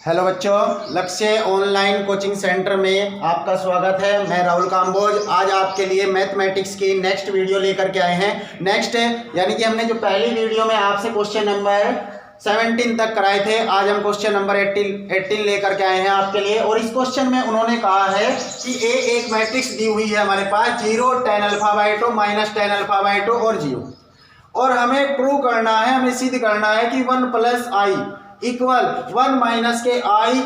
Hello बच्चों, लक्ष्य online coaching centre में आपका स्वागत है। मैं राहुल काम्बोज आज आपके लिए मैथमेटिक्स की नेक्स्ट वीडियो लेकर के आए हैं। नेक्स्ट यानी कि हमने जो पहली वीडियो में आपसे क्वेश्चन नंबर 17 तक कराए थे, आज हम क्वेश्चन नंबर 18 लेकर के आए हैं आपके लिए। और इस क्वेश्चन में उन्होंने कहा है कि एक मैट्रिक्स दी हुई है हमारे पास 0 tan α/2 - tan α/2 और 0, और हमें प्रूव करना है, हमें सिद्ध करना है कि 1 + i इक्वल 1 - के i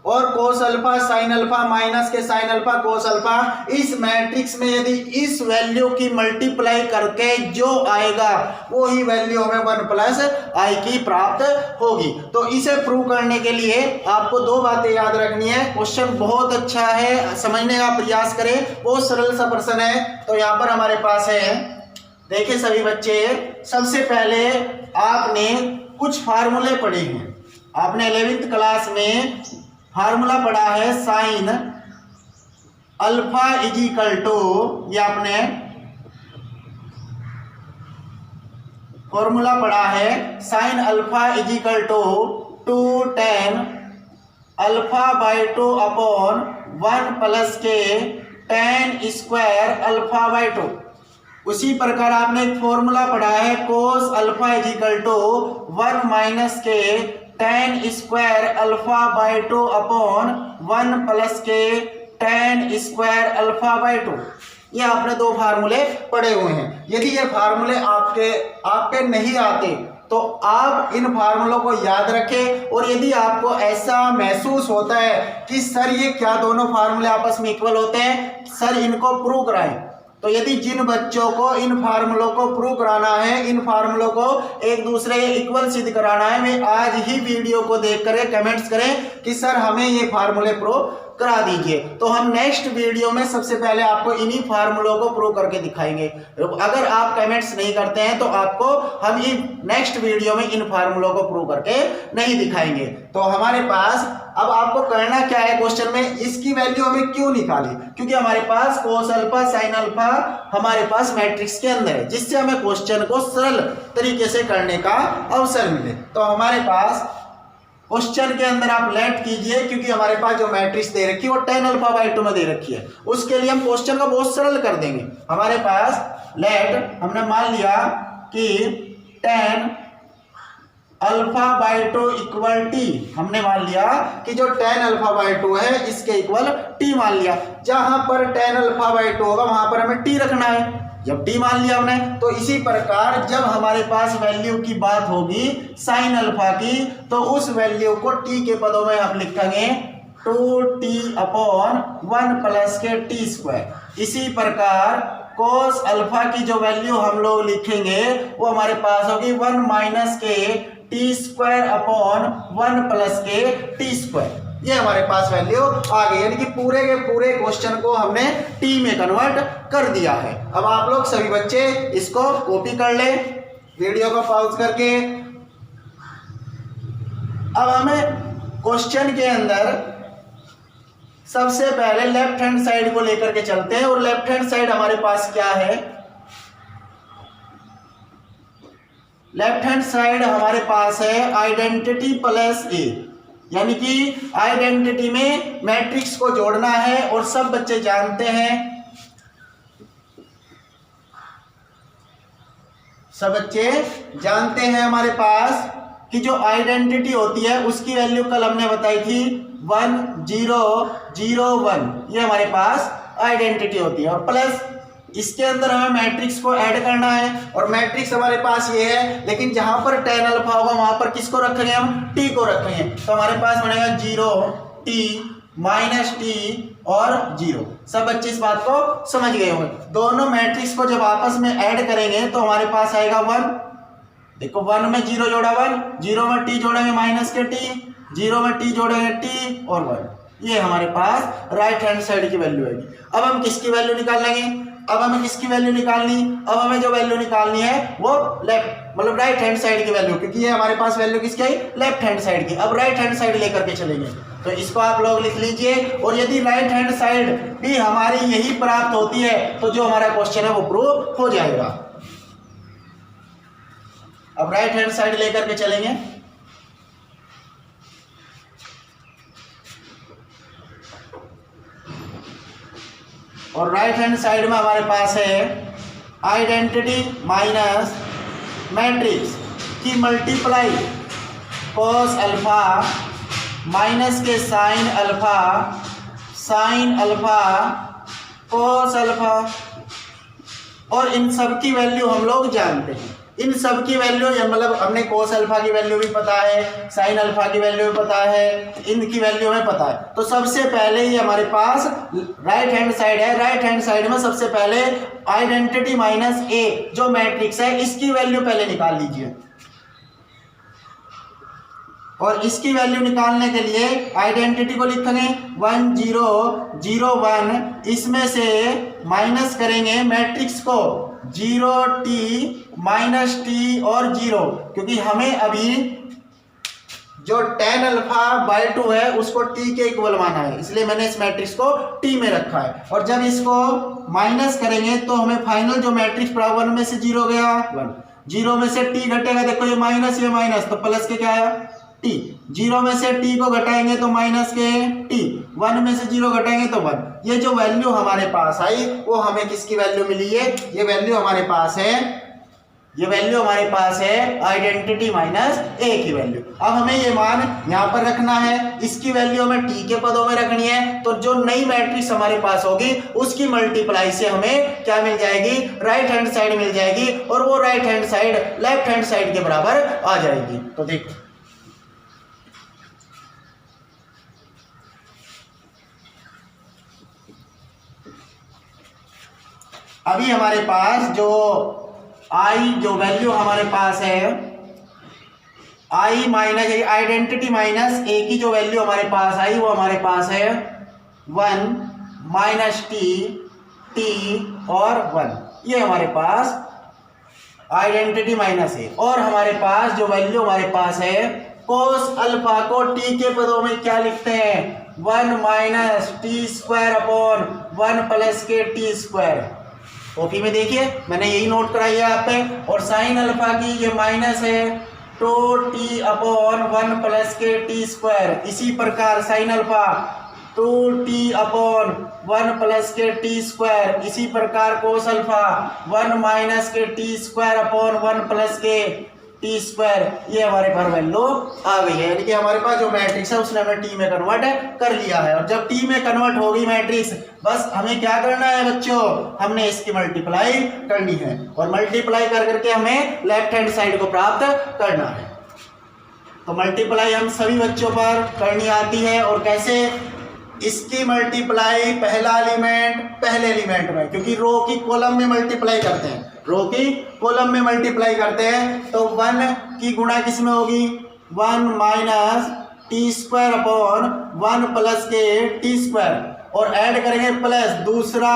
और cos alpha sin alpha minus के sin अल्फा cos अल्फा। इस मैट्रिक्स में यदि इस वैल्यू की मल्टीप्लाई करके जो आएगा वो ही वैल्यू हमें 1 + i की प्राप्त होगी। तो इसे प्रूव करने के लिए आपको दो बातें याद रखनी है। क्वेश्चन बहुत अच्छा है, समझने का प्रयास करें, बहुत सरल सा प्रश्न है। तो यहाँ पर हमारे पास है, देखिए सभी बच्चे, सबसे पहले आपने कुछ फार्मूले पढ़े हैं। आपने 11वीं क्लास में फार्मूला पढ़ा है साइन अल्फा इजिकल टू, ये आपने फॉर्मूला पढ़ा है sine alpha is equal to 2 tan α/2 upon 1 + के tan स्क्वायर α/2। उसी प्रकार आपने एक फॉर्मूला पढ़ा है cos अल्फा इजिकल टू 1 - के tan स्क्वायर α/2 अपॉन 1 + के tan स्क्वायर α/2। ये आपने दो फार्मूले पढ़े हुए हैं। यदि ये फार्मूले आपके नहीं आते तो आप इन फार्मूलों को याद रखें। और यदि आपको ऐसा महसूस होता है कि सर ये क्या दोनों फार्मूले आपस में इक्वल होते हैं, सर इनको प्रूव कराएं, तो यदि जिन बच्चों को इन फार्मूलों को प्रूव कराना है, इन फार्मूलों को एक दूसरे इक्वल सिद्ध कराना है, वे आज ही वीडियो को देख कर कमेंट्स करें कि सर हमें ये फार्मूले प्रूव करा दीजिए। तो हम नेक्स्ट वीडियो में सबसे पहले आपको इन्हीं फार्मूलों को प्रूव करके दिखाएंगे। अगर आप कमेंट्स नहीं करते हैं तो आपको हम नेक्स्ट वीडियो में इन फार्मूलों को प्रूव करके नहीं दिखाएंगे। तो हमारे पास अब आपको करना क्या है, क्वेश्चन में इसकी वैल्यू हमें क्यों निकाली, क्योंकि हमारे पास cos अल्फा sin अल्फा हमारे पास मैट्रिक्स के अंदर है, जिससे हमें क्वेश्चन को सरल तरीके से करने का अवसर मिले। तो हमारे पास क्वेश्चन के अंदर आप लेट कीजिए, क्योंकि हमारे पास जो मैट्रिक्स दे रखी है वो tan α/2 में दे रखी है। उसके लिए हम क्वेश्चन को बहुत सरल कर देंगे। हमारे पास लेट हमने मान लिया कि tan α/2 इक्वल t, हमने मान लिया कि जो tan α/2 है इसके इक्वल t मान लिया। जहां पर tan α/2 होगा वहां पर हमें t रखना है। जब t मान लिया हमने, तो इसी प्रकार जब हमारे पास वैल्यू की बात होगी sin अल्फा की, तो उस वैल्यू को t के पदों में हम लिखेंगे 2t अपॉन 1 + के t स्क्वायर। इसी प्रकार cos अल्फा की जो वैल्यू हम लोग लिखेंगे वो हमारे पास होगी 1 - के t स्क्वायर अपॉन 1 + के t स्क्वायर। ये हमारे पास वैल्यू आ गई, यानी कि पूरे के पूरे क्वेश्चन को हमने टी में कन्वर्ट कर दिया है। अब आप लोग सभी बच्चे इसको कॉपी कर ले वीडियो को पॉज करके। अब हमें क्वेश्चन के अंदर सबसे पहले लेफ्ट हैंड साइड को लेकर के चलते हैं। और लेफ्ट हैंड साइड हमारे पास क्या है, लेफ्ट हैंड साइड हमारे पास है आइडेंटिटी प्लस ए, यानी कि आइडेंटिटी में मैट्रिक्स को जोड़ना है। और सब बच्चे जानते हैं, सब बच्चे जानते हैं हमारे पास कि जो आइडेंटिटी होती है उसकी वैल्यू कल हमने बताई थी 1 0 0 1, ये हमारे पास आइडेंटिटी होती है। और प्लस इसके अंदर हमें मैट्रिक्स को ऐड करना है, और मैट्रिक्स हमारे पास ये है, लेकिन जहां पर tan अल्फा होगा वहां पर किसको रखेंगे, हम t को रखेंगे। तो हमारे पास बनेगा 0 t -t और 0। सब बच्चे इस बात को समझ गए होंगे। दोनों मैट्रिक्स को जब आपस में ऐड करेंगे तो हमारे पास आएगा 1। देखो 1 में 0 जोड़ा 1, 0 में t जोड़ेंगे के t, 0 में t जोड़ेंगे t और 1। ये हमारे पास राइट हैंड साइड की वैल्यू आएगी। अब हम किसकी वैल्यू निकाल लेंगे, अब हमें किसकी वैल्यू निकालनी, अब हमें जो वैल्यू निकालनी है वो लेफ्ट मतलब राइट हैंड साइड की वैल्यू, क्योंकि ये हमारे पास वैल्यू किसकी आई, लेफ्ट हैंड साइड की। अब राइट हैंड साइड लेकर के चलेंगे, तो इसको आप लोग लिख लीजिए। और यदि राइट हैंड साइड भी हमारी यही प्राप्त होती है तो जो हमारा क्वेश्चन है वो प्रूव हो जाएगा। अब राइट हैंड साइड लेकर के चलेंगे। और राइट हैंड साइड में हमारे पास है आइडेंटिटी माइनस मैट्रिक्स की मल्टीप्लाई कॉस अल्फा माइनस के साइन अल्फा कॉस अल्फा। और इन सब की वैल्यू हम लोग जानते हैं, इन सब की वैल्यू मतलब हमने कोस अल्फा की वैल्यू भी पता है, साइन अल्फा की वैल्यू भी पता है, इनकी वैल्यू हमें पता है। तो सबसे पहले ही हमारे पास राइट हैंड साइड है, राइट हैंड साइड में सबसे पहले आइडेंटिटी माइनस ए जो मैट्रिक्स है इसकी वैल्यू पहले निकाल लीजिए। और इसकी वैल्यू निकालने के लिए आइडेंटिटी को लिखेंगे 1 0 0 1, इसमें से माइनस करेंगे मैट्रिक्स को 0 t माइनस टी और 0, क्योंकि हमें अभी जो tan अल्फा बाई 2 है उसको t के इक्वल माना है, इसलिए मैंने इस मैट्रिक्स को t में रखा है। और जब इसको माइनस करेंगे तो हमें फाइनल जो मैट्रिक्स पड़ा 1 में से 0 गया 1, 0 में से t घटेगा, देखो ये माइनस तो प्लस के क्या आया t, 0 में से t को घटाएंगे तो माइनस के t, 1 में से 0 घटाएंगे तो 1। ये जो वैल्यू हमारे पास आई वो हमें किसकी वैल्यू मिली है, ये वैल्यू हमारे पास है आइडेंटिटी माइनस a की वैल्यू। अब हमें ये मान यहाँ पर रखना है, इसकी वैल्यू हमें t के पदों में रखनी है। तो जो नई मैट्रिक्स हमारे पास होगी उसकी मल्टीप्लाई से हमें क्या मिल जाएगी, राइट हैंड साइड मिल जाएगी, और वो right hand side left hand side के बराबर आ जाएगी। तो देखो अभी हमारे पास जो वैल्यू हमारे पास है आई माइनस आइडेंटिटी माइनस ए की जो वैल्यू हमारे पास आई वो हमारे पास है 1 माइनस टी और 1, ये हमारे पास आइडेंटिटी माइनस है। और हमारे पास जो वैल्यू हमारे पास है कोस अल्फा को टी के पदों में क्या लिखते हैं, 1 minus T square upon 1 plus के टी स्क्वायर। कॉपी में देखिए मैंने यही नोट कराई है आप पे। और साइन अल्फा की ये माइनस है 2t अपॉन 1 प्लस के टी स्क्वायर। इसी प्रकार sine alpha 2t upon 1 plus के टी स्क्वायर। इसी प्रकार कोस अल्फा 1 माइनस के टी स्क्वायर अपॉन 1 प्लस के टी स्क्वायर। ये हमारे पर वैल्यू आ गई है, यानी कि हमारे पास जो मैट्रिक्स है उसने हमें टी में कन्वर्ट कर लिया है। और जब टी में कन्वर्ट होगी मैट्रिक्स, बस हमें क्या करना है बच्चों, हमने इसकी मल्टीप्लाई करनी है, और मल्टीप्लाई कर करके हमें लेफ्ट हैंड साइड को प्राप्त करना है। तो मल्टीप्लाई हम सभी बच्चों पर करनी आती है। और कैसे, इसकी मल्टीप्लाई पहला एलिमेंट पहले एलिमेंट में, क्योंकि रो की कॉलम में मल्टीप्लाई करते हैं, रो की कॉलम में मल्टीप्लाई करते हैं। तो 1 की गुणा किस में होगी, 1 minus T square upon 1 plus के टी स्क्वायर। और ऐड करेंगे प्लस दूसरा,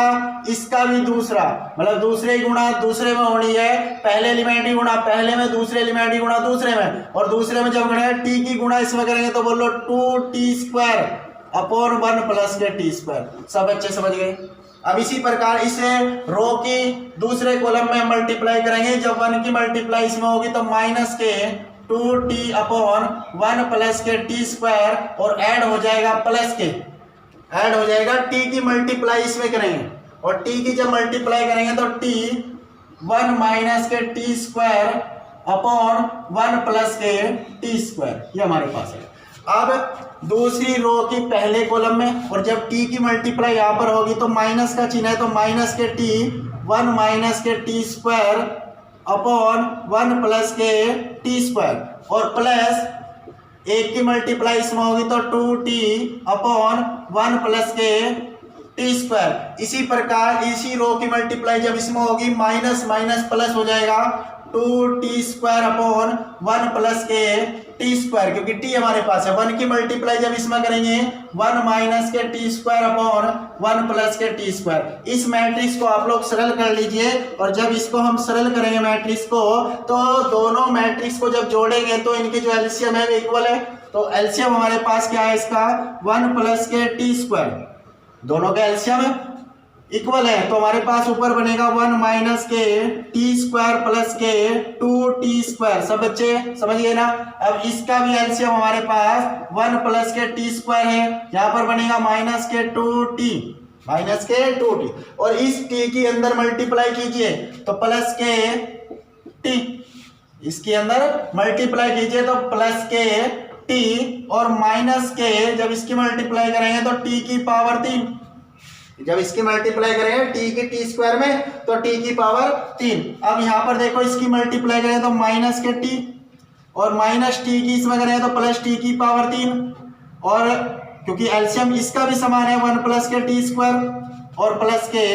इसका भी दूसरा, मतलब दूसरे गुणा दूसरे में होनी है, पहले एलिमेंट की गुणा पहले में, दूसरे एलिमेंट की गुणा दूसरे में। और दूसरे में जब करेंगे टी की गुणा इसमें करेंगे तो बोलो 2t स्क्वायर अपॉन 1 प्लस के टी स्क्वायर। सब अच्छे समझ गए। अब इसी प्रकार इसे रो की दूसरे कॉलम में मल्टीप्लाई करेंगे। जब 1 की मल्टीप्लाई इसमें होगी तो माइनस के 2t अपॉन 1 प्लस के टी स्क्वायर, और ऐड हो जाएगा प्लस के, ऐड हो जाएगा t की मल्टीप्लाई इसमें करेंगे, और t की जब मल्टीप्लाई करेंगे तो t 1 माइनस के टी स्क्वायर अपॉन 1 प्लस के टी स्क्वायर, ये हमारे पास है। अब दूसरी रो की पहले कॉलम में, और जब t की मल्टीप्लाई यहाँ पर होगी तो माइनस का चिन्ह है, तो माइनस के t 1 माइनस के टी स्क्वायर अपॉन 1 प्लस के टी स्क्वायर, और प्लस 1 की मल्टीप्लाई इसमें होगी तो 2t अपॉन 1 प्लस के टी स्क्वायर। इसी प्रकार इसी रो की मल्टीप्लाई जब इसमें होगी माइनस माइनस प्लस हो जाएगा 2t स्क्वायर अपॉन 1 प्लस के टी स्क्वायर, क्योंकि t हमारे पास है। 1 की मल्टीप्लाई जब इसमें करेंगे 1 माइनस के टी स्क्वायर अपॉन 1 प्लस के टी स्क्वायर। इस मैट्रिक्स को आप लोग सरल कर लीजिए, और जब इसको हम सरल करेंगे मैट्रिक्स को, तो दोनों मैट्रिक्स को जब जोड़ेंगे तो इनकी जो एलसीएम है वो इक्वल है। तो एलसीएम हमारे पास क्या है इसका, 1 प्लस के टी स्क्वायर, दोनों का एलसीएम इक्वल है। तो हमारे पास ऊपर बनेगा 1 माइनस के टी स्क्वायर प्लस के 2t स्क्वायर। सब बच्चे समझ गए ना। अब इसका भी एलसीएम हमारे पास 1 प्लस के टी स्क्वायर है, यहाँ पर बनेगा माइनस के 2t, माइनस के 2t, और इस t के अंदर मल्टीप्लाई कीजिए तो प्लस के t, इसके अंदर मल्टीप्लाई कीजिए तो प्लस के t, और माइनस के जब इसकी मल्टीप्लाई करेंगे तो t की पावर 3, जब इसकी मल्टीप्लाई करेंगे t की t स्क्वायर में तो t की पावर 3। अब यहाँ पर देखो इसकी मल्टीप्लाई करें तो माइनस के t, और माइनस t की इसमें करें तो प्लस t की पावर 3, और क्योंकि एलसीएम इसका भी समान है 1 प्लस के t स्क्वायर और प्लस के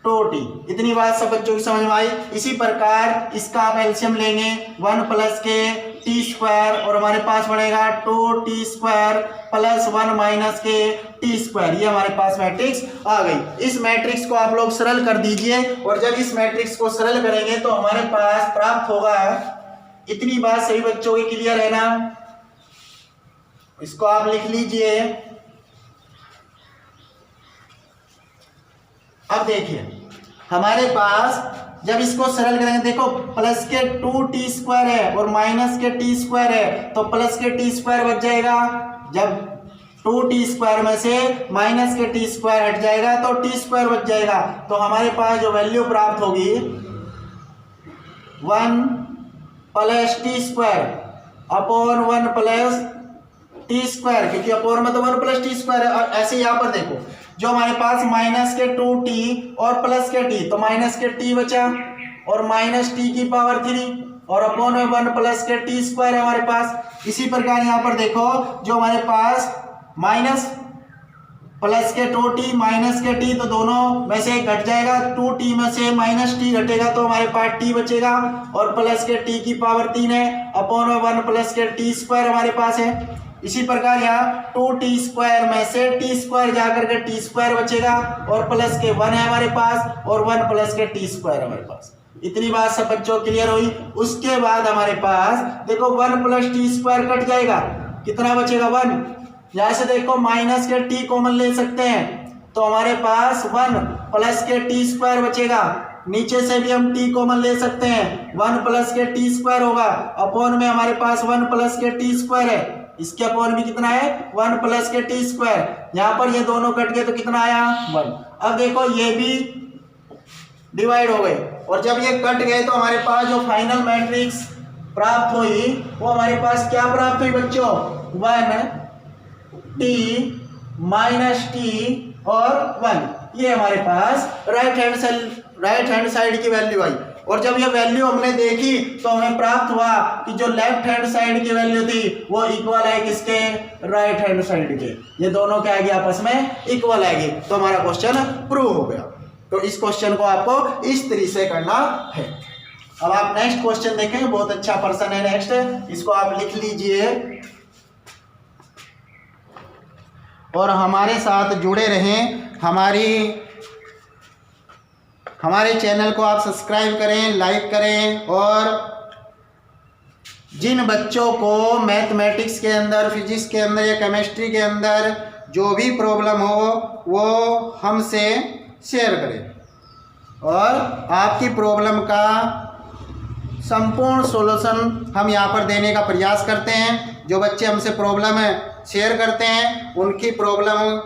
2t। इतनी बात सब बच्चों की समझ में आई। इसी प्रकार इसका आप एलसीएम लेंगे 1 प्लस के t स्क्वायर, और हमारे पास बढ़ेगा 2t स्क्वायर प्लस 1 माइनस के t स्क्वायर। ये हमारे पास मैट्रिक्स आ गई। इस मैट्रिक्स को आप लोग सरल कर दीजिए, और जब इस मैट्रिक्स को सरल करेंगे तो हमारे पास प्राप्त होगा, इतनी बात सभी बच्चों की क्लियर है ना, इसको आप लिख लीजिए। अब देखिए हमारे पास जब इसको सरल करेंगे, देखो प्लस के 2t स्क्वायर है और माइनस के t स्क्वायर है, तो प्लस के t स्क्वायर बच जाएगा। जब 2t स्क्वायर में से माइनस के t स्क्वायर हट जाएगा तो t स्क्वायर बच जाएगा। तो हमारे पास जो वैल्यू प्राप्त होगी 1 plus t square upon 1 plus t square, क्योंकि अपॉन में तो 1 प्लस t स्क्वायर है। और ऐसे यहाँ पर देखो जो हमारे पास माइनस के 2t और प्लस के t, तो माइनस के t बचा और माइनस t की पावर 3 और अपॉन में 1 प्लस के t स्क्वायर है हमारे पास। इसी प्रकार यहाँ पर देखो जो हमारे पास माइनस प्लस के 2t माइनस के t, तो दोनों में से घट जाएगा, 2t में से माइनस t घटेगा तो हमारे पास t बचेगा, और प्लस के t की पावर 3 है अपॉन में 1 प्लस के t स्क्वायर हमारे पास है। इसी प्रकार यहाँ 2t स्क्वायर में से t स्क्वायर जाकर के t स्क्वायर बचेगा, और प्लस के 1 है हमारे पास, और 1 प्लस के t स्क्वायर हमारे पास। इतनी बात सब बच्चों क्लियर हुई। उसके बाद हमारे पास देखो 1 प्लस t स्क्वायर कट जाएगा, कितना बचेगा 1। यहाँ से देखो माइनस के t कॉमन ले सकते हैं, तो हमारे पास 1 प्लस के t स्क्वायर बचेगा। नीचे से भी हम t कॉमन ले सकते हैं, 1 प्लस के t स्क्वायर होगा, अपॉन में हमारे पास 1 प्लस के t स्क्वायर है, इसके अपॉन भी कितना है 1 प्लस के t स्क्वायर। यहाँ पर ये दोनों कट गए तो कितना आया 1। अब देखो ये भी डिवाइड हो गए, और जब ये कट गए तो हमारे पास जो फाइनल मैट्रिक्स प्राप्त हुई वो हमारे पास क्या प्राप्त हुई बच्चों, 1 t माइनस t और 1। ये हमारे पास राइट हैंड साइड की वैल्यू आई। और जब ये वैल्यू हमने देखी तो हमें प्राप्त हुआ कि जो लेफ्ट हैंड साइड की वैल्यू थी वो इक्वल है किसके, राइट हैंड साइड के। ये दोनों क्या आएगी आपस में इक्वल आएगी, तो हमारा क्वेश्चन प्रूव हो गया। तो इस क्वेश्चन को आपको इस तरीके से करना है। अब आप नेक्स्ट क्वेश्चन देखें, बहुत अच्छा पर्सन है नेक्स्ट, इसको आप लिख लीजिए और हमारे साथ जुड़े रहें। हमारे चैनल को आप सब्सक्राइब करें, लाइक करें, और जिन बच्चों को मैथमेटिक्स के अंदर, फिजिक्स के अंदर या केमिस्ट्री के अंदर जो भी प्रॉब्लम हो वो हमसे शेयर करें, और आपकी प्रॉब्लम का संपूर्ण सॉल्यूशन हम यहाँ पर देने का प्रयास करते हैं। जो बच्चे हमसे प्रॉब्लम शेयर करते हैं उनकी प्रॉब्लम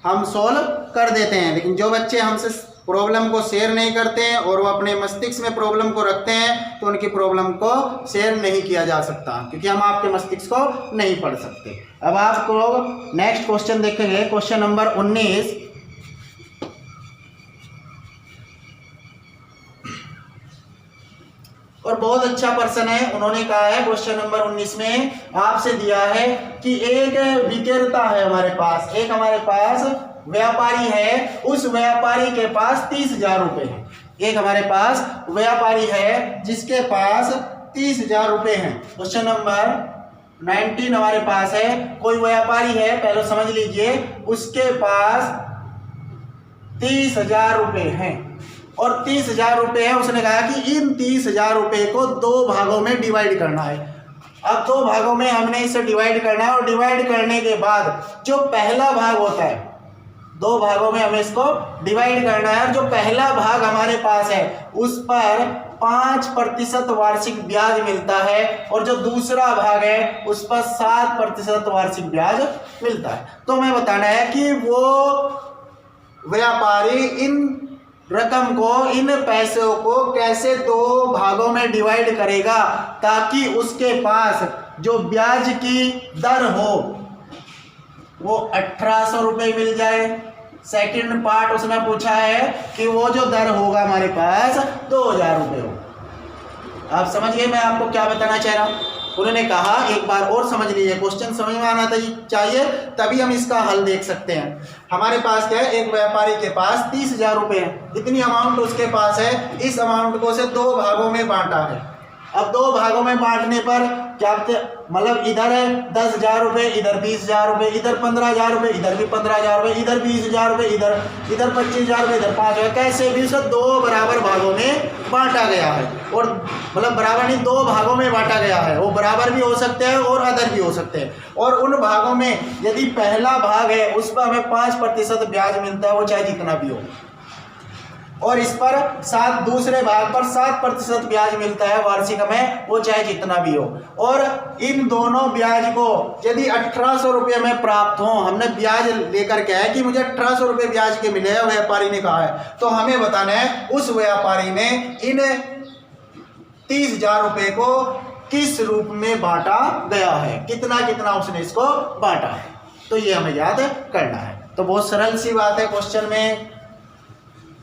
हम सॉल्व कर देते हैं, लेकिन जो बच्चे हमसे प्रॉब्लम को शेयर नहीं करते हैं और वो अपने मस्तिष्क में प्रॉब्लम को रखते हैं तो उनकी प्रॉब्लम को शेयर नहीं किया जा सकता, क्योंकि हम आपके मस्तिष्क को नहीं पढ़ सकते। अब आपको नेक्स्ट क्वेश्चन देखेंगे, क्वेश्चन नंबर 19। और बहुत अच्छा पर्सन है, उन्होंने कहा है क्वेश्चन नंबर 19 में आपसे दिया है कि एक विक्रेता है हमारे पास, एक हमारे पास व्यापारी है, उस व्यापारी के पास 30,000 रुपए हैं। एक हमारे पास व्यापारी है जिसके पास 30,000 रुपए हैं। क्वेश्चन नंबर 19 हमारे पास है, कोई व्यापारी है, पहले समझ लीजिए, उसके पास 30,000 रुपए हैं और 30,000 रुपए है। उसने कहा कि इन 30,000 रुपए को 2 भागों में डिवाइड करना है। अब 2 भागों में हमने इसे डिवाइड करना है, और डिवाइड करने के बाद जो पहला भाग होता है, 2 भागों में हमें इसको डिवाइड करना है, और जो पहला भाग हमारे पास है उस पर 5% वार्षिक ब्याज मिलता है और जो दूसरा भाग है उस पर 7% वार्षिक ब्याज मिलता है। तो हमें बताना है कि वो व्यापारी इन रकम को, इन पैसों को कैसे दो भागों में डिवाइड करेगा ताकि उसके पास जो ब्याज की दर हो वो 1800 रुपये मिल जाए। सेकंड पार्ट उसने पूछा है कि वो जो दर होगा हमारे पास 2000 रुपये हो। आप समझ गए मैं आपको क्या बताना चाह रहा हूँ? उन्होंने कहा एक बार और समझ लीजिए, क्वेश्चन समझ में आना चाहिए तभी हम इसका हल देख सकते हैं। हमारे पास क्या है, एक व्यापारी के पास 30,000 रुपये है, इतनी अमाउंट उसके पास है। इस अमाउंट को से दो भागों में बांटा है। अब दो भागों में बांटने पर क्या मतलब इधर है 10,000 रुपये, इधर 20,000 रुपये, इधर 15,000 रुपये, इधर भी 15,000 रुपये, इधर 20,000 रुपये, इधर 25,000 रुपये, इधर 5,000, कैसे भी उसे दो बराबर भागों में बांटा गया है। और मतलब बराबर नहीं, दो भागों में बांटा गया है। वो बराबर भी हो सकते हैं और अदर भी हो सकते हैं। और उन भागों में यदि पहला भाग है उस पर हमें 5% ब्याज मिलता है, वो चाहे जितना भी हो, और इस पर दूसरे भाग पर 7% ब्याज मिलता है वार्षिक हमें, वो चाहे जितना भी हो। और इन दोनों ब्याज को यदि 1800 रुपये में प्राप्त हो, हमने ब्याज लेकर के है कि मुझे 1800 रुपये ब्याज के मिले हैं, व्यापारी ने कहा है, तो हमें बताना है उस व्यापारी ने इन 30,000 रुपये को किस रूप में बांटा गया है, कितना कितना उसने इसको बांटा है। तो ये हमें याद करना है। तो बहुत सरल सी बात है क्वेश्चन में।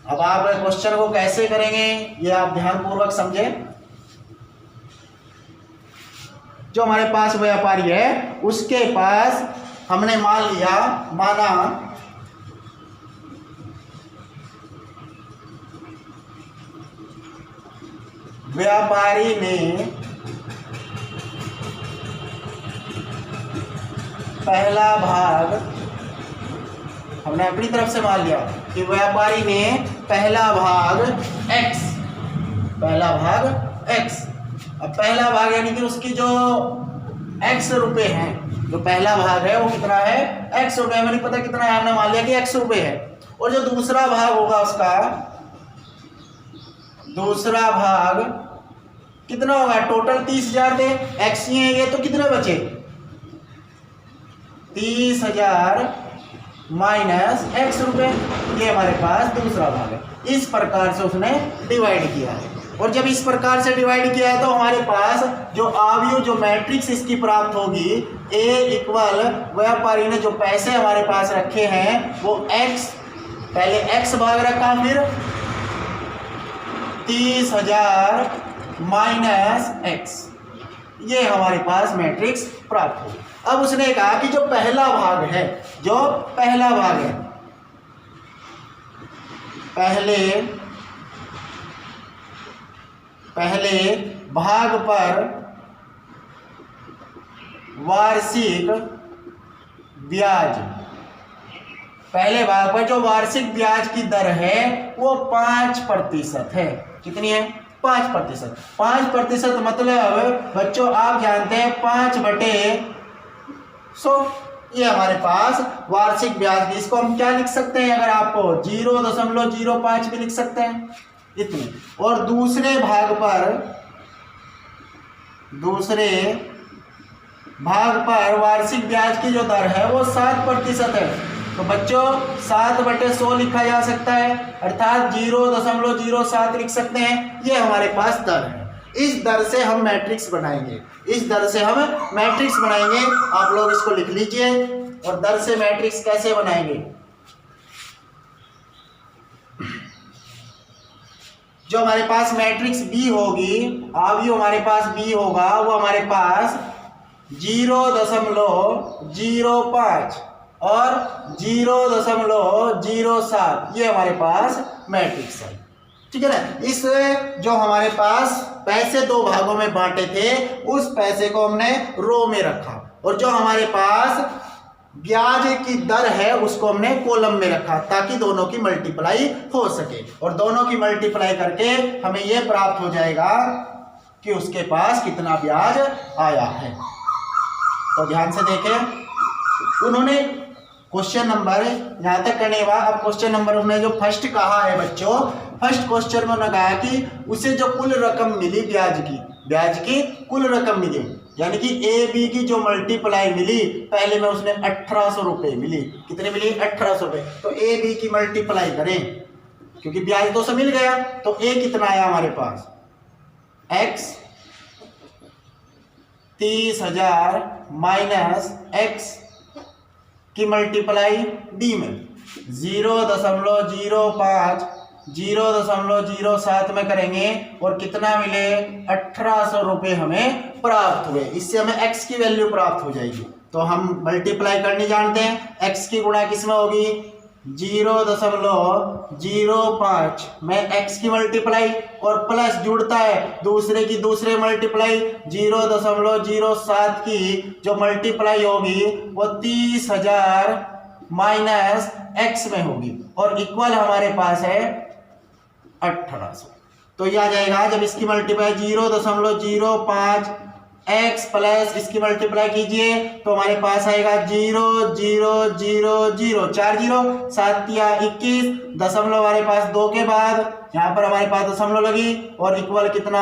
अब आप क्वेश्चन को कैसे करेंगे ये आप ध्यानपूर्वक समझें। जो हमारे पास व्यापारी है उसके पास हमने माना व्यापारी ने पहला भाग, हमने अपनी तरफ से मान लिया कि व्यापारी ने पहला भाग x, अब पहला भाग यानी कि उसकी जो x रुपए हैं, जो पहला भाग है वो कितना है, x रुपए, हमें नहीं पता कितना है, हमने मान लिया कि x रुपए है। और जो दूसरा भाग होगा उसका दूसरा भाग कितना होगा, टोटल 30,000 थे, x ही है ये, तो कितने बचे, 30,000 माइनस x रुपये, ये हमारे पास दूसरा भाग है। इस प्रकार से उसने डिवाइड किया है। और जब इस प्रकार से डिवाइड किया है तो हमारे पास जो अवयव, जो मैट्रिक्स इसकी प्राप्त होगी, a इक्वल व्यापारी ने जो पैसे हमारे पास रखे हैं वो x, पहले x भाग रखा, फिर 30,000 माइनस x, ये हमारे पास मैट्रिक्स प्राप्त होगी। अब उसने कहा कि जो पहला भाग है, पहले भाग पर वार्षिक ब्याज, पहले भाग पर जो वार्षिक ब्याज की दर है वो 5% है। कितनी है, 5%। 5% मतलब बच्चों आप जानते हैं 5/100, ये हमारे पास वार्षिक ब्याज की, इसको हम क्या लिख सकते हैं, अगर आपको 0.05 भी लिख सकते हैं, इतनी। और दूसरे भाग पर वार्षिक ब्याज की जो दर है वो 7% है। तो बच्चों 7/100 लिखा जा सकता है, अर्थात 0.07 लिख सकते हैं। ये हमारे पास दर है। इस दर से हम मैट्रिक्स बनाएंगे, आप लोग इसको लिख लीजिए। और दर से मैट्रिक्स कैसे बनाएंगे, जो हमारे पास मैट्रिक्स B होगी, अवयव हमारे पास B होगा, वो हमारे पास 0.05 और 0.07, ये हमारे पास मैट्रिक्स है। ठीक है ना। इस जो हमारे पास पैसे दो भागों में बांटे थे, उस पैसे को हमने रो में रखा, और जो हमारे पास ब्याज की दर है उसको हमने कॉलम में रखा, ताकि दोनों की मल्टीप्लाई हो सके। और दोनों की मल्टीप्लाई करके हमें यह प्राप्त हो जाएगा कि उसके पास कितना ब्याज आया है। तो ध्यान से देखें, उन्होंने क्वेश्चन नंबर यहाँ तक करने के बाद अब क्वेश्चन नंबर उन्होंने जो फर्स्ट कहा है बच्चों फर्स्ट क्वेश्चन में उन्होंने कहा कि उसे जो कुल रकम मिली ब्याज की कुल रकम मिली, यानी कि ए बी की जो मल्टीप्लाई मिली, पहले में उसने 1800 रुपये मिली। कितने मिली? 1800 रुपये। तो ए बी की मल्टीप्लाई करें, क्योंकि ब्याज तो से मिल गया, तो ए कितना आया हमारे पास? एक्स 30,000 माइनस एक्स की मल्टीप्लाई बी में 0.05 0.07 में करेंगे और कितना मिले? 1800 रुपये हमें प्राप्त हुए। इससे हमें x की वैल्यू प्राप्त हो जाएगी। तो हम मल्टीप्लाई करनी जानते हैं, x की गुणा किसमें होगी? 0.05 में x की मल्टीप्लाई और प्लस जुड़ता है दूसरे की दूसरे मल्टीप्लाई, 0.07 की जो मल्टीप्लाई होगी वो 30,000 माइनस x में होगी और इक्वल हमारे पास है 1800। तो यह आ जाएगा, जब इसकी मल्टीप्लाई 0.05 x प्लस इसकी मल्टीप्लाई कीजिए तो हमारे पास आएगा 0.000 4 0 7 या 21 दशमलव हमारे पास 2 के बाद यहाँ पर हमारे पास दशमलव लगी और इक्वल कितना?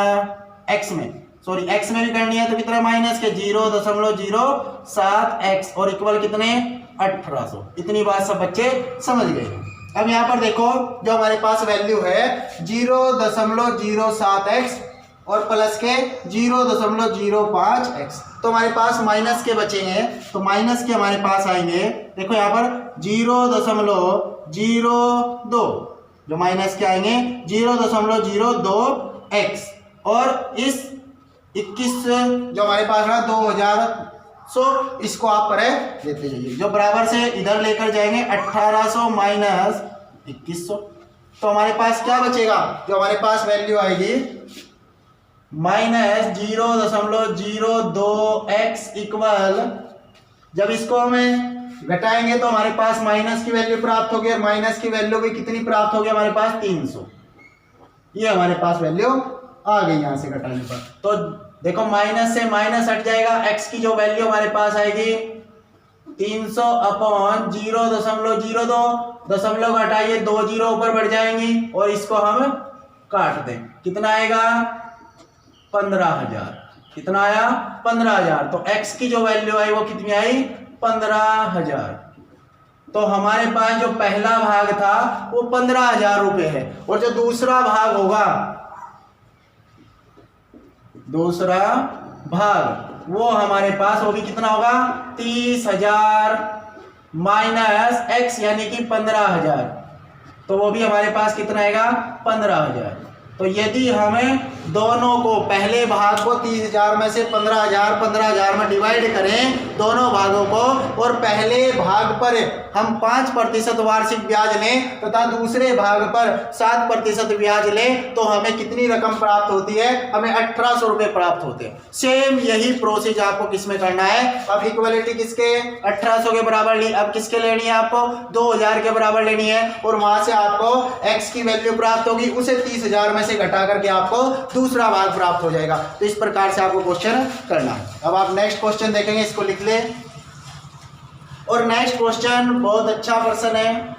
x में, सॉरी x में भी करनी है तो कितना? माइनस के 0.07 x और इक्वल कितने? 1800। इतनी बात सब बच्चे समझ गए। अब यहाँ पर देखो, जो हमारे पास वैल्यू है 0.07x और प्लस के 0.05x, तो हमारे पास माइनस के बचे हैं, तो माइनस के हमारे पास आएंगे। देखो यहाँ पर 0.02 जो माइनस के आएंगे 0.02x और इस 21 जो हमारे पास रहा 2100, इसको आप परे देते जाइए, जो बराबर से इधर लेकर जाएंगे 1800 माइनस 2100। तो हमारे पास क्या बचेगा? जो हमारे पास वैल्यू आएगी माइनस 0.02x इक्वल, जब इसको हमें घटाएंगे तो हमारे पास माइनस की वैल्यू प्राप्त होगी और माइनस की वैल्यू भी कितनी प्राप्त होगी? हमारे पास 300। ये हमारे पास वैल्यू आ गई यहाँ से घटाने पर। तो देखो माइनस से माइनस हट जाएगा, x की जो वैल्यू हमारे पास आएगी 300 अपॉन 0.02, दशमलव घटाइए 2 0 ऊपर बढ़ जाएंगी और इसको हम काट दें, कितना आएगा? 15,000। कितना आया? 15,000। तो x की जो वैल्यू आई वो कितनी आई? 15,000। तो हमारे पास जो पहला भाग था वो 15,000 रुपये है और जो दूसरा भाग होगा, दूसरा भाग वो हमारे पास वो भी कितना होगा? 30,000 माइनस x यानी कि 15,000, तो वो भी हमारे पास कितना आएगा? 15,000। तो यदि हमें दोनों को, पहले भाग को 30,000 में से 15,000 में डिवाइड करें दोनों भागों को और पहले भाग पर हम 5% वार्षिक ब्याज लें तथा दूसरे भाग पर 7% ब्याज लें तो हमें कितनी रकम प्राप्त होती है? हमें 1800 रुपये प्राप्त होते हैं। सेम यही प्रोसेस आपको किसमें करना है? अब इक्वलिटी किसके? 1800 के बराबर ली, अब किसके लेनी है आपको? 2000 के बराबर लेनी है और वहां से आपको x की वैल्यू प्राप्त होगी, उसे 30,000 में से घटा करके आपको दूसरा भाग प्राप्त हो जाएगा। तो इस प्रकार से आपको क्वेश्चन करना है। अब आप नेक्स्ट क्वेश्चन देखेंगे, इसको लिख ले। और नेक्स्ट क्वेश्चन बहुत अच्छा प्रश्न है।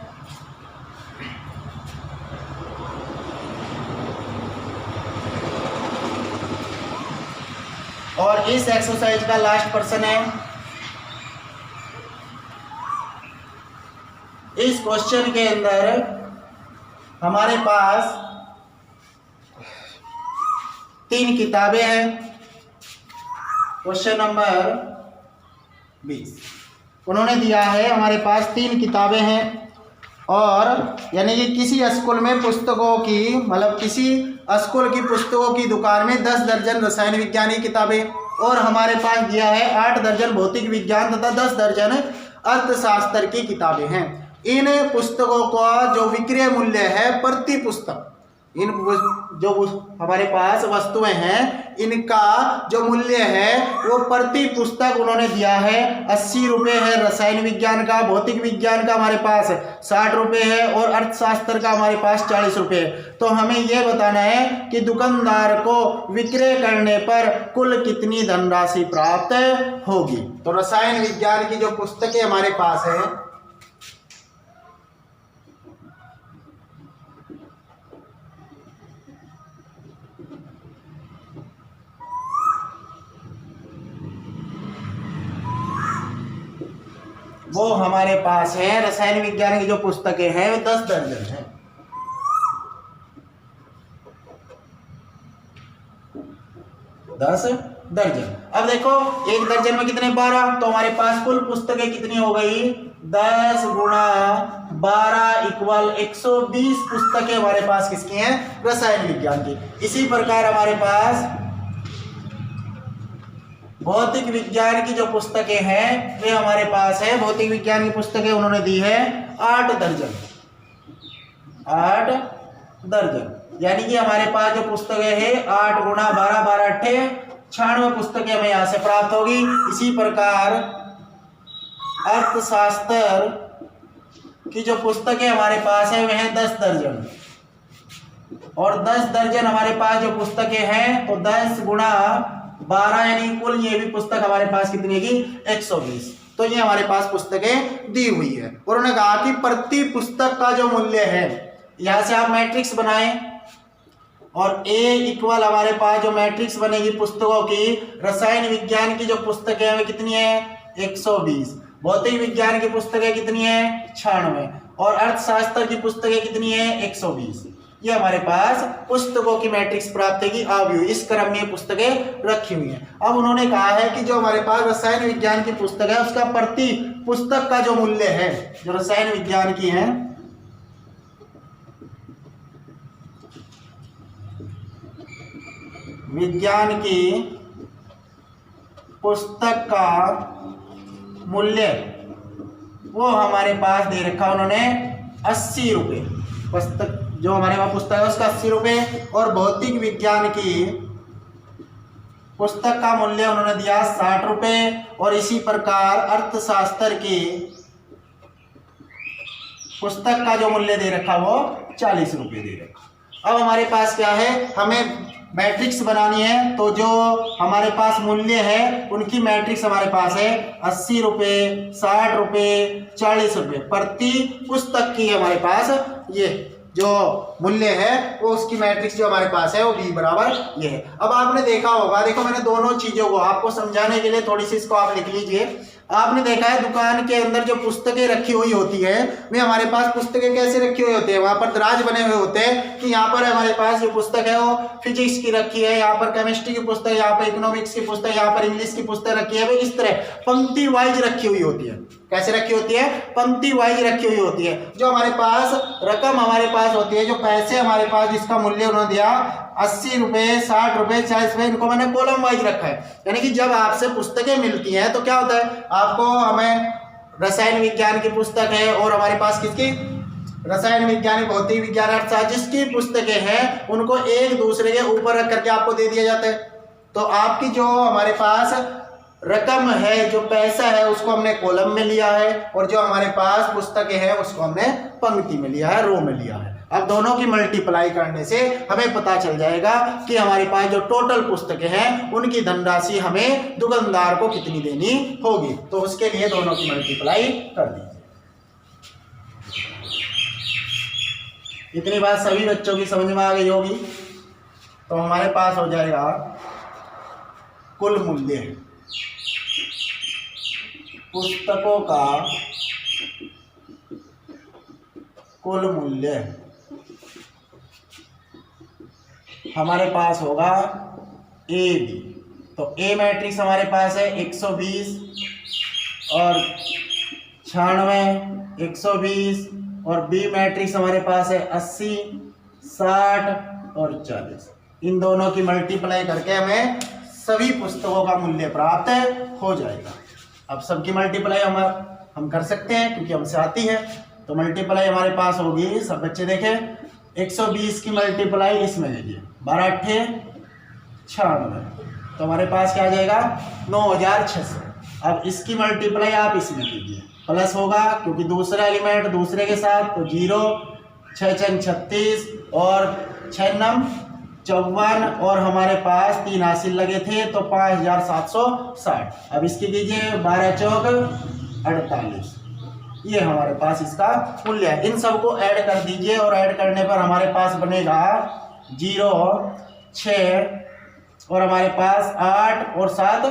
और इस एक्सरसाइज का लास्ट प्रश्न है। इस क्वेश्चन के अंदर हमारे पास 3 किताबें हैं। क्वेश्चन नंबर 20 उन्होंने दिया है, हमारे पास 3 किताबें हैं और यानी कि किसी स्कूल में पुस्तकों की, मतलब किसी स्कूल की पुस्तकों की दुकान में 10 दर्जन रसायन विज्ञान की किताबें और हमारे पास दिया है 8 दर्जन भौतिक विज्ञान तथा 10 दर्जन अर्थशास्त्र की किताबें हैं। इन पुस्तकों का जो विक्रय मूल्य है प्रति पुस्तक, इन जो हमारे पास वस्तुएं हैं इनका जो मूल्य है वो प्रति पुस्तक उन्होंने दिया है 80 रुपये है रसायन विज्ञान का, भौतिक विज्ञान का हमारे पास 60 रुपये है और अर्थशास्त्र का हमारे पास 40 रुपये है। तो हमें यह बताना है कि दुकानदार को विक्रय करने पर कुल कितनी धनराशि प्राप्त होगी। तो रसायन विज्ञान की जो पुस्तकें हमारे पास है वो हमारे पास है रसायन विज्ञान की जो पुस्तकें हैं वो 10 दर्जन है। 10 दर्जन। अब देखो एक दर्जन में कितने 12, तो हमारे पास कुल पुस्तकें कितनी हो गई 10 गुणा 12 इक्वल 120 पुस्तकें हमारे पास किसकी हैं रसायन विज्ञान की। इसी प्रकार हमारे पास भौतिक विज्ञान की जो पुस्तकें हैं वे हमारे पास है। भौतिक विज्ञान की पुस्तकें उन्होंने दी है 8 दर्जन। 8 दर्जन यानी कि हमारे पास जो पुस्तकें है 8 गुणा 12 12 8 96 पुस्तकें हमें यहाँ से प्राप्त होगी। इसी प्रकार अर्थशास्त्र की जो पुस्तकें हमारे पास है वह 10 दर्जन और 10 दर्जन हमारे पास जो पुस्तकें हैं तो 10 गुणा 12 यानी कुल ये भी पुस्तक हमारे पास कितनी होगी 120। तो ये हमारे पास पुस्तकें दी हुई है और उन्होंने कहा कि प्रति पुस्तक का जो मूल्य है यहां से आप मैट्रिक्स बनाएं और A इक्वल हमारे पास जो मैट्रिक्स बनेगी पुस्तकों की रसायन विज्ञान की जो पुस्तकें हैं वे कितनी है 120, भौतिक विज्ञान की पुस्तकें कितनी है 96 और अर्थशास्त्र की पुस्तकें कितनी है 120। ये हमारे पास पुस्तकों की मैट्रिक्स प्राप्त होगी। अब इस क्रम में पुस्तकें रखी हुई हैं। अब उन्होंने कहा है कि जो हमारे पास रसायन विज्ञान की पुस्तक है उसका प्रति पुस्तक का जो मूल्य है जो रसायन विज्ञान की है विज्ञान की पुस्तक का मूल्य वो हमारे पास दे रखा उन्होंने 80 रुपये। पुस्तक जो हमारे पास पुस्तक है उसका 80 रुपये और भौतिक विज्ञान की पुस्तक का मूल्य उन्होंने दिया 60 रुपये और इसी प्रकार अर्थशास्त्र की पुस्तक का जो मूल्य दे रखा वो 40 रुपये दे रखा। अब हमारे पास क्या है हमें मैट्रिक्स बनानी है तो जो हमारे पास मूल्य है उनकी मैट्रिक्स हमारे पास है 80 रुपये 60 रुपये 40 रुपये प्रति पुस्तक की हमारे पास ये जो मूल्य है वो उसकी मैट्रिक्स जो हमारे पास है वो B बराबर ये है। अब आपने देखा होगा देखो मैंने दोनों चीजों को आपको समझाने के लिए थोड़ी सी इसको आप लिख लीजिए। आपने देखा है दुकान के अंदर जो पुस्तकें रखी हुई होती है वे हमारे पास पुस्तकें कैसे रखी हुई होती है वहां पर दराज बने हुए होते हैं कि यहाँ पर हमारे पास जो पुस्तक है वो फिजिक्स की रखी है, यहाँ पर केमिस्ट्री की पुस्तक, यहाँ पर इकोनॉमिक्स की पुस्तक, यहाँ पर इंग्लिश की पुस्तक रखी है। वे इस तरह पंक्ति वाइज रखी हुई होती है। कैसे रखी होती है पंक्ति वाइज रखी हुई होती है। जो हमारे पास रकम हमारे पास होती है जो पैसे हमारे पास जिसका मूल्य उन्होंने दिया 80 रुपये 60 रुपये 40 रुपये इनको मैंने कॉलम वाइज रखा है। यानी कि जब आपसे पुस्तकें मिलती हैं तो क्या होता है आपको हमें रसायन विज्ञान की पुस्तक है और हमारे पास किसकी रसायन विज्ञान भौतिक विज्ञान अर्थशास्त्र जिसकी पुस्तकें हैं उनको एक दूसरे के ऊपर रख करके आपको दे दिया जाता है। तो आपकी जो हमारे पास रकम है जो पैसा है उसको हमने कॉलम में लिया है और जो हमारे पास पुस्तकें हैं उसको हमने पंक्ति में लिया है रो में लिया है। अब दोनों की मल्टीप्लाई करने से हमें पता चल जाएगा कि हमारे पास जो टोटल पुस्तकें हैं उनकी धनराशि हमें दुकानदार को कितनी देनी होगी। तो उसके लिए दोनों की मल्टीप्लाई कर दीजिए। इतनी बात सभी बच्चों की समझ में आ गई होगी। तो हमारे पास हो जाएगा कुल मूल्य पुस्तकों का कुल मूल्य हमारे पास होगा ए बी। तो ए मैट्रिक्स हमारे पास है 120 और 96 120 और बी मैट्रिक्स हमारे पास है 80 60 और 40। इन दोनों की मल्टीप्लाई करके हमें सभी पुस्तकों का मूल्य प्राप्त हो जाएगा। अब सबकी मल्टीप्लाई हम कर सकते हैं क्योंकि हमसे आती है। तो मल्टीप्लाई हमारे पास होगी सब बच्चे देखें 120 की मल्टीप्लाई इसमें लीजिए 12 8 96 तो हमारे पास क्या आ जाएगा 9600। अब इसकी मल्टीप्लाई आप इसमें कीजिए प्लस होगा क्योंकि दूसरा एलिमेंट दूसरे के साथ तो 0 6 6 36 और 6 9 54 और हमारे पास 3 हासिल लगे थे तो 5760। अब इसकी कीजिए 12 चौक 48 ये हमारे पास इसका मूल्य है। इन सबको ऐड कर दीजिए और ऐड करने पर हमारे पास बनेगा 0 6 और हमारे पास 8 और 7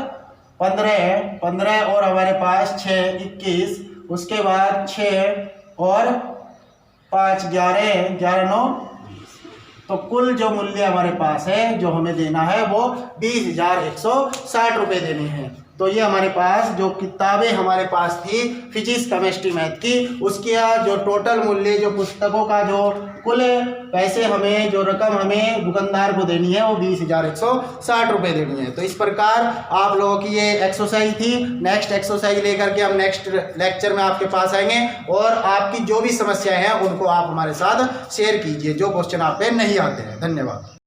15 15 और हमारे पास 6 21 उसके बाद 6 और 5 11 11 9, तो कुल जो मूल्य हमारे पास है जो हमें देना है वो 20,160 रुपये देने हैं। तो ये हमारे पास जो किताबें हमारे पास थी फिजिक्स केमिस्ट्री मैथ की, उसकी जो टोटल मूल्य, जो पुस्तकों का जो कुल पैसे हमें, जो रकम हमें दुकानदार को देनी है वो 20,160 रुपये देनी है। तो इस प्रकार आप लोगों की ये एक्सरसाइज थी। नेक्स्ट एक्सरसाइज लेकर के हम नेक्स्ट लेक्चर में आपके पास आएंगे और आपकी जो भी समस्याएं हैं उनको आप हमारे साथ शेयर कीजिए, जो क्वेश्चन आप पे नहीं आते हैं। धन्यवाद।